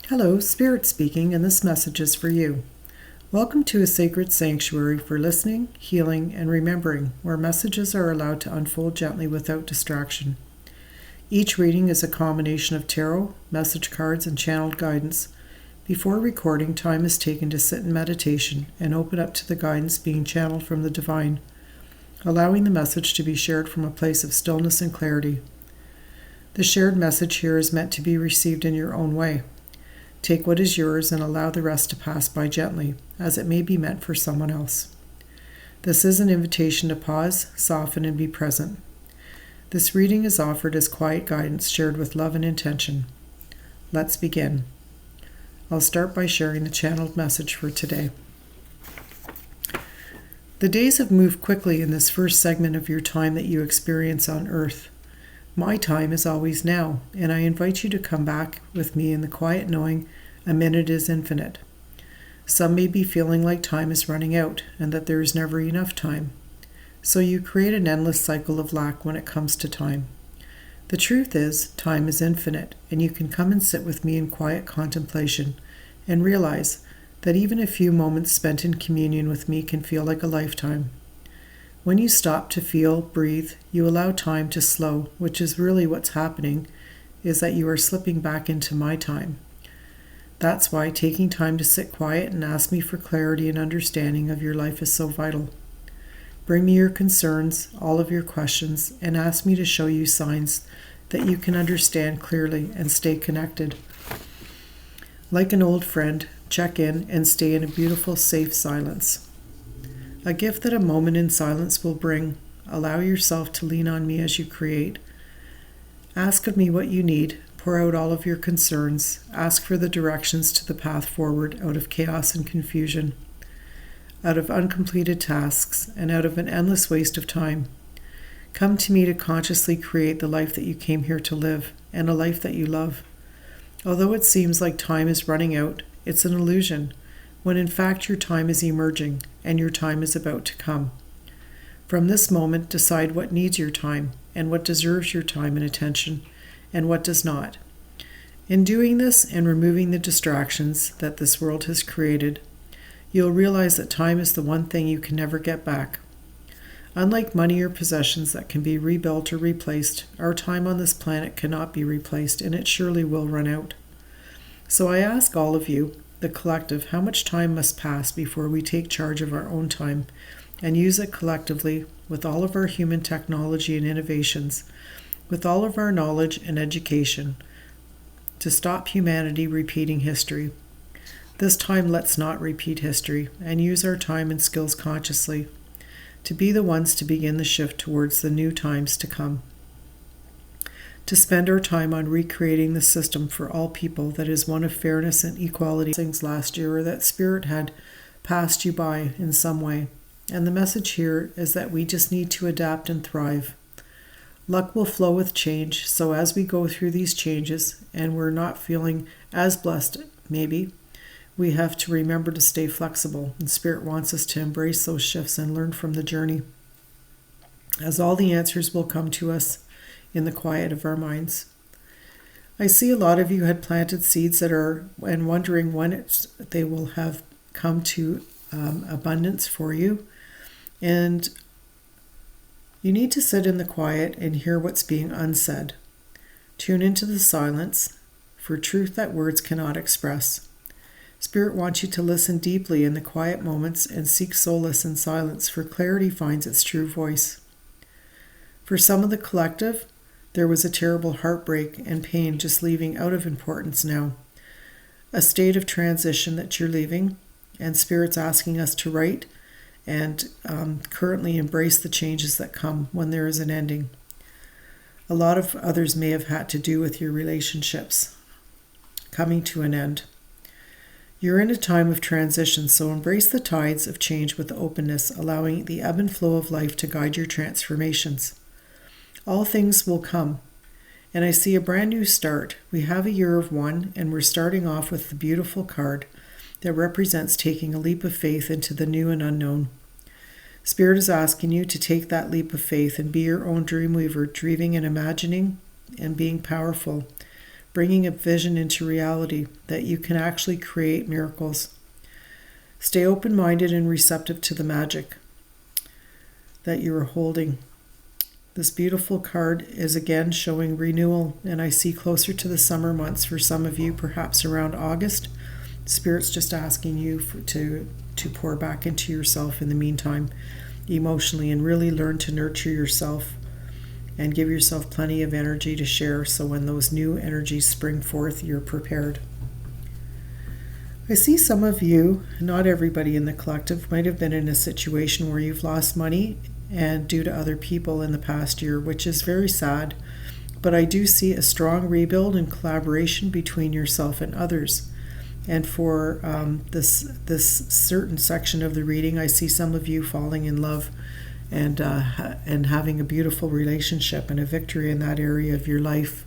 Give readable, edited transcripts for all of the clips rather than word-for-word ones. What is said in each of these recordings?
Hello, Spirit speaking, and this message is for you. Welcome to a sacred sanctuary for listening, healing, and remembering, where messages are allowed to unfold gently without distraction. Each reading is a combination of tarot, message cards, and channeled guidance. Before recording, time is taken to sit in meditation and open up to the guidance being channeled from the divine, allowing the message to be shared from a place of stillness and clarity. The shared message here is meant to be received in your own way. Take what is yours and allow the rest to pass by gently, as it may be meant for someone else. This is an invitation to pause, soften, and be present. This reading is offered as quiet guidance shared with love and intention. Let's begin. I'll start by sharing the channeled message for today. The days have moved quickly in this first segment of your time that you experience on Earth. My time is always now, and I invite you to come back with me in the quiet knowing a minute is infinite. Some may be feeling like time is running out and that there is never enough time. So you create an endless cycle of lack when it comes to time. The truth is, time is infinite, and you can come and sit with me in quiet contemplation and realize that even a few moments spent in communion with me can feel like a lifetime. When you stop to feel, breathe, you allow time to slow, which is really what's happening, is that you are slipping back into my time. That's why taking time to sit quiet and ask me for clarity and understanding of your life is so vital. Bring me your concerns, all of your questions, and ask me to show you signs that you can understand clearly and stay connected. Like an old friend, check in and stay in a beautiful, safe silence. A gift that a moment in silence will bring. Allow yourself to lean on me as you create. Ask of me what you need. Pour out all of your concerns. Ask for the directions to the path forward out of chaos and confusion, out of uncompleted tasks, and out of an endless waste of time. Come to me to consciously create the life that you came here to live, and a life that you love. Although it seems like time is running out, it's an illusion, when in fact your time is emerging and your time is about to come. From this moment, decide what needs your time and what deserves your time and attention and what does not. In doing this and removing the distractions that this world has created, you'll realize that time is the one thing you can never get back. Unlike money or possessions that can be rebuilt or replaced, our time on this planet cannot be replaced, and it surely will run out. So I ask all of you, the collective, how much time must pass before we take charge of our own time and use it collectively with all of our human technology and innovations, with all of our knowledge and education, to stop humanity repeating history. This time, let's not repeat history and use our time and skills consciously to be the ones to begin the shift towards the new times to come. To spend our time on recreating the system for all people that is one of fairness and equality. Things last year, or that spirit had passed you by in some way. And the message here is that we just need to adapt and thrive. Luck will flow with change, so as we go through these changes and we're not feeling as blessed, maybe, we have to remember to stay flexible. And Spirit wants us to embrace those shifts and learn from the journey, as all the answers will come to us in the quiet of our minds. I see a lot of you had planted seeds that are, and wondering when they will have come to abundance for you. And you need to sit in the quiet and hear what's being unsaid. Tune into the silence for truth that words cannot express. Spirit wants you to listen deeply in the quiet moments and seek solace in silence, for clarity finds its true voice. For some of the collective, there was a terrible heartbreak and pain just leaving out of importance now. A state of transition that you're leaving, and Spirit's asking us to write and currently embrace the changes that come when there is an ending. A lot of others may have had to do with your relationships coming to an end. You're in a time of transition, so embrace the tides of change with openness, allowing the ebb and flow of life to guide your transformations. All things will come, and I see a brand new start. We have a year of one, and we're starting off with the beautiful card that represents taking a leap of faith into the new and unknown. Spirit is asking you to take that leap of faith and be your own dream weaver, dreaming and imagining and being powerful, bringing a vision into reality that you can actually create miracles. Stay open-minded and receptive to the magic that you are holding. This beautiful card is again showing renewal, and I see closer to the summer months for some of you, perhaps around August. Spirit's just asking you to pour back into yourself in the meantime, emotionally, and really learn to nurture yourself and give yourself plenty of energy to share, so when those new energies spring forth, you're prepared. I see some of you, not everybody in the collective, might have been in a situation where you've lost money and due to other people in the past year, which is very sad. But I do see a strong rebuild and collaboration between yourself and others. And for this certain section of the reading, I see some of you falling in love and having a beautiful relationship and a victory in that area of your life.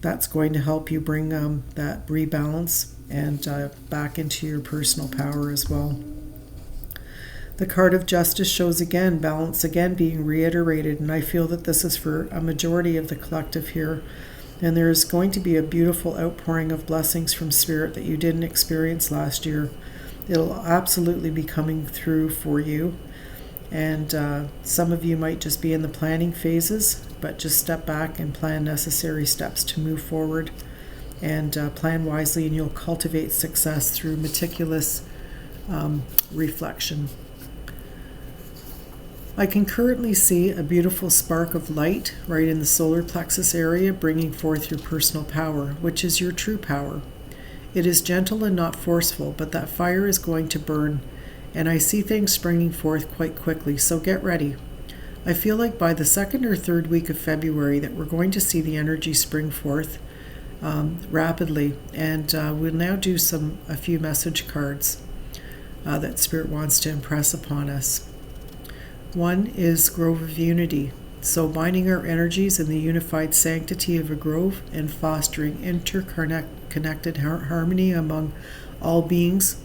That's going to help you bring that rebalance and back into your personal power as well. The card of justice shows again balance again being reiterated, and I feel that this is for a majority of the collective here. And there is going to be a beautiful outpouring of blessings from Spirit that you didn't experience last year. It'll absolutely be coming through for you. And some of you might just be in the planning phases, but just step back and plan necessary steps to move forward and plan wisely, and you'll cultivate success through meticulous reflection. I can currently see a beautiful spark of light right in the solar plexus area, bringing forth your personal power, which is your true power. It is gentle and not forceful, but that fire is going to burn, and I see things springing forth quite quickly, so get ready. I feel like by the second or third week of February that we're going to see the energy spring forth rapidly, and we'll now do a few message cards that Spirit wants to impress upon us. One is Grove of Unity, so binding our energies in the unified sanctity of a grove and fostering interconnected harmony among all beings.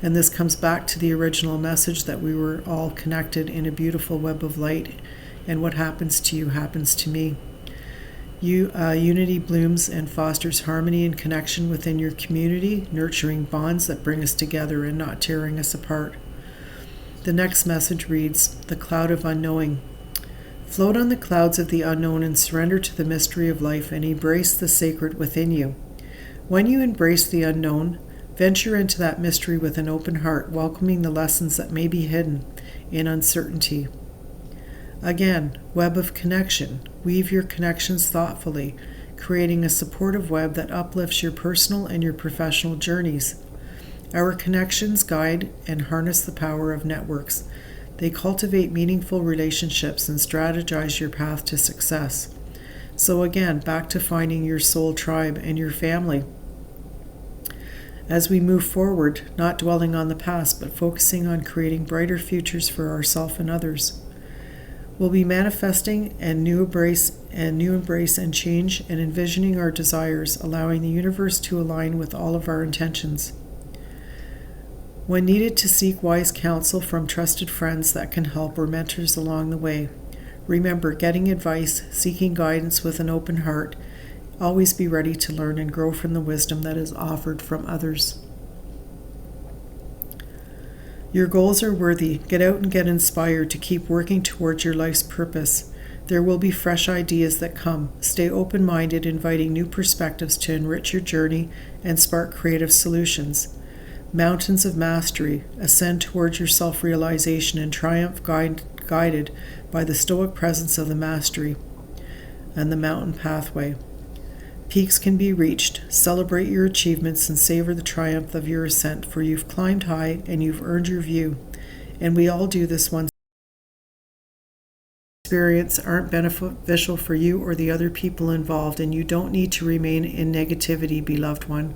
And this comes back to the original message that we were all connected in a beautiful web of light, and what happens to you happens to me. Unity blooms and fosters harmony and connection within your community, nurturing bonds that bring us together and not tearing us apart. The next message reads, The Cloud of Unknowing. Float on the clouds of the unknown and surrender to the mystery of life and embrace the sacred within you. When you embrace the unknown, venture into that mystery with an open heart, welcoming the lessons that may be hidden in uncertainty. Again, web of connection. Weave your connections thoughtfully, creating a supportive web that uplifts your personal and your professional journeys. Our connections guide and harness the power of networks. They cultivate meaningful relationships and strategize your path to success. So again, back to finding your soul tribe and your family. As we move forward, not dwelling on the past, but focusing on creating brighter futures for ourselves and others. We'll be manifesting and new embrace and change and envisioning our desires, allowing the universe to align with all of our intentions. When needed, to seek wise counsel from trusted friends that can help or mentors along the way. Remember, getting advice, seeking guidance with an open heart. Always be ready to learn and grow from the wisdom that is offered from others. Your goals are worthy. Get out and get inspired to keep working towards your life's purpose. There will be fresh ideas that come. Stay open-minded, inviting new perspectives to enrich your journey and spark creative solutions. Mountains of mastery. Ascend towards your self-realization and triumph guided by the stoic presence of the mastery and the mountain pathway. Peaks can be reached. Celebrate your achievements and savor the triumph of your ascent, for you've climbed high and you've earned your view. And we all do this once. Experience aren't beneficial for you or the other people involved, and you don't need to remain in negativity, beloved one.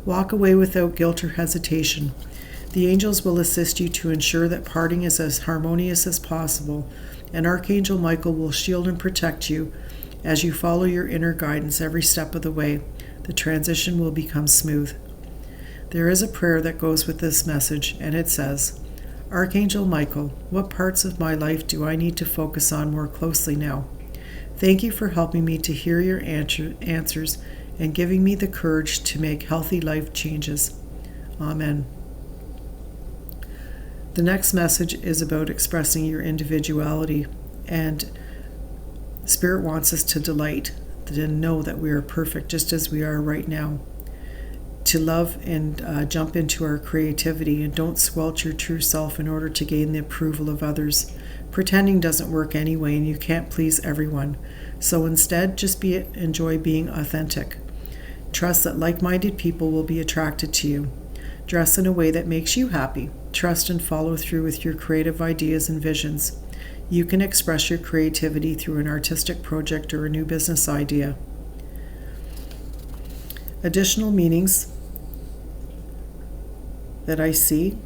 Walk away without guilt or hesitation. The angels will assist you to ensure that parting is as harmonious as possible, and Archangel Michael will shield and protect you as you follow your inner guidance every step of the way. The transition will become smooth. There is a prayer that goes with this message, and it says, Archangel Michael, what parts of my life do I need to focus on more closely now? Thank you for helping me to hear your answers and giving me the courage to make healthy life changes. Amen. The next message is about expressing your individuality, and Spirit wants us to delight, to know that we are perfect just as we are right now, to love and jump into our creativity, and don't squelch your true self in order to gain the approval of others. Pretending doesn't work anyway, and you can't please everyone. So instead, just enjoy being authentic. Trust that like-minded people will be attracted to you. Dress in a way that makes you happy. Trust and follow through with your creative ideas and visions. You can express your creativity through an artistic project or a new business idea. Additional meanings that I see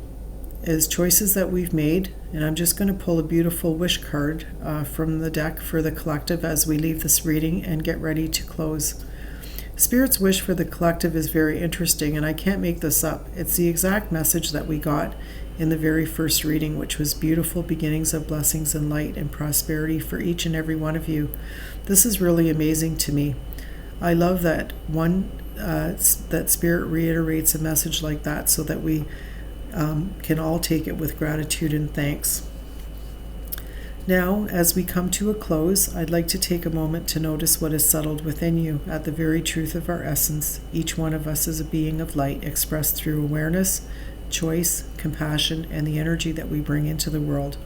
is choices that we've made, and I'm just going to pull a beautiful wish card from the deck for the collective as we leave this reading and get ready to close. Spirit's wish for the collective is very interesting, and I can't make this up. It's the exact message that we got in the very first reading, which was beautiful beginnings of blessings and light and prosperity for each and every one of you. This is really amazing to me. I love that that Spirit reiterates a message like that so that we can all take it with gratitude and thanks. Now, as we come to a close, I'd like to take a moment to notice what is settled within you at the very truth of our essence. Each one of us is a being of light expressed through awareness, choice, compassion, and the energy that we bring into the world.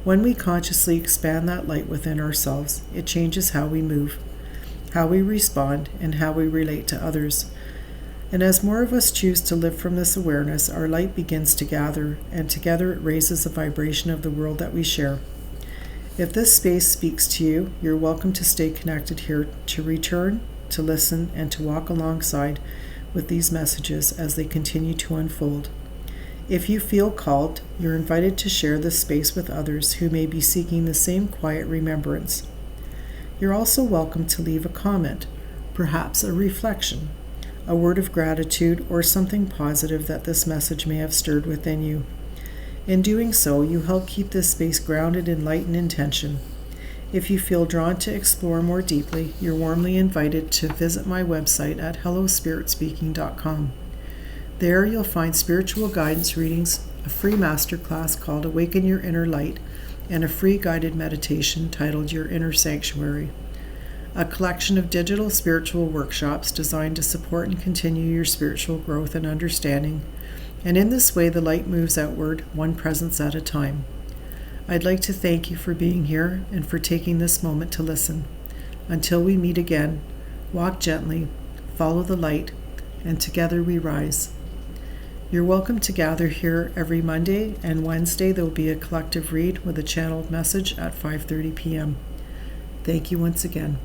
When we consciously expand that light within ourselves, it changes how we move, how we respond, and how we relate to others. And as more of us choose to live from this awareness, our light begins to gather, and together it raises the vibration of the world that we share. If this space speaks to you, you're welcome to stay connected here, to return, to listen, and to walk alongside with these messages as they continue to unfold. If you feel called, you're invited to share this space with others who may be seeking the same quiet remembrance. You're also welcome to leave a comment, perhaps a reflection, a word of gratitude, or something positive that this message may have stirred within you. In doing so, you help keep this space grounded in light and intention. If you feel drawn to explore more deeply, you're warmly invited to visit my website at hellospiritspeaking.com. There you'll find spiritual guidance readings, a free masterclass called Awaken Your Inner Light, and a free guided meditation titled Your Inner Sanctuary. A collection of digital spiritual workshops designed to support and continue your spiritual growth and understanding. And in this way, the light moves outward, one presence at a time. I'd like to thank you for being here and for taking this moment to listen. Until we meet again, walk gently, follow the light, and together we rise. You're welcome to gather here every Monday and Wednesday. There will be a collective read with a channeled message at 5:30 p.m. Thank you once again.